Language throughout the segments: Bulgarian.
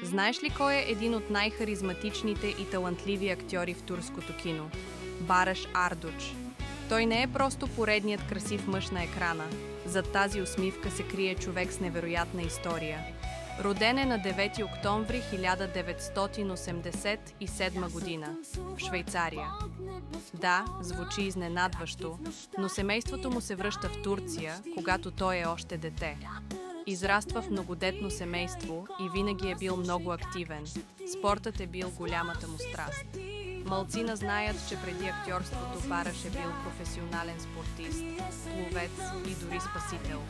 Знаеш ли кой е един от най-харизматичните и талантливи актьори в турското кино? Бараш Ардуч. Той не е просто поредният красив мъж на екрана. Зад тази усмивка се крие човек с невероятна история. Роден е на 9 октомври 1987 година в Швейцария. Да, звучи изненадващо, но семейството му се връща в Турция, когато той е още дете. Израства в многодетно семейство и винаги е бил много активен. Спортът е бил голямата му страст. Малцина знаят, че преди актьорството Бараш е бил професионален спортист, пловец и дори спасител.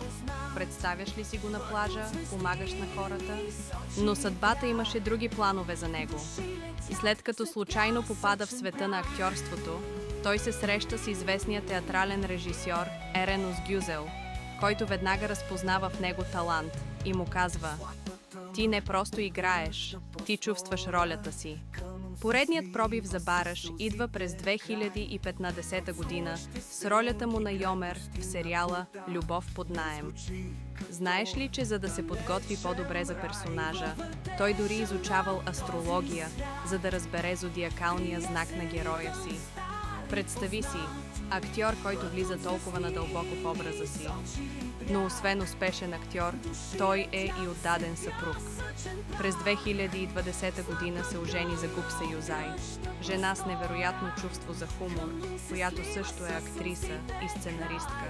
Представяш ли си го на плажа, помагаш на хората? Но съдбата имаше други планове за него. И след като случайно попада в света на актьорството, той се среща с известния театрален режисьор Ерен Озгюзел, който веднага разпознава в него талант и му казва: "Ти не просто играеш, ти чувстваш ролята си." Поредният пробив за Бараш идва през 2015 година с ролята му на Йомер в сериала "Любов под наем". Знаеш ли, че за да се подготви по-добре за персонажа, той дори изучавал астрология, за да разбере зодиакалния знак на героя си? Представи си, актьор, който влиза толкова надълбоко в образа си. Но освен успешен актьор, той е и отдаден съпруг. През 2020 година се ожени за Гупса Юзай, жена с невероятно чувство за хумор, която също е актриса и сценаристка.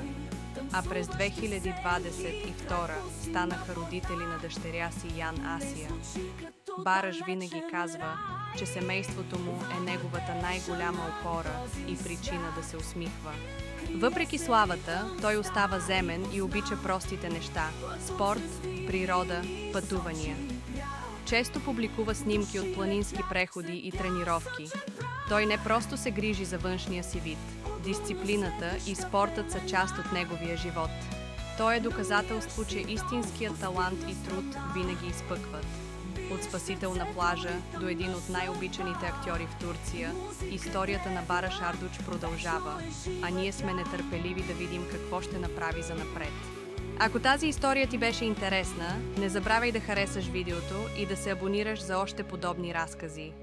А през 2022 станаха родители на дъщеря си Ян Асия. Бараш винаги казва, че семейството му е неговата най-голяма опора и причина да се усмихва. Въпреки славата, той остава земен и обича простите неща – спорт, природа, пътувания. Често публикува снимки от планински преходи и тренировки. Той не просто се грижи за външния си вид. Дисциплината и спортът са част от неговия живот. Той е доказателство, че истинският талант и труд винаги изпъкват. От спасител на плажа до един от най-обичаните актьори в Турция, историята на Бараш Ардуч продължава, а ние сме нетърпеливи да видим какво ще направи занапред. Ако тази история ти беше интересна, не забравяй да харесаш видеото и да се абонираш за още подобни разкази.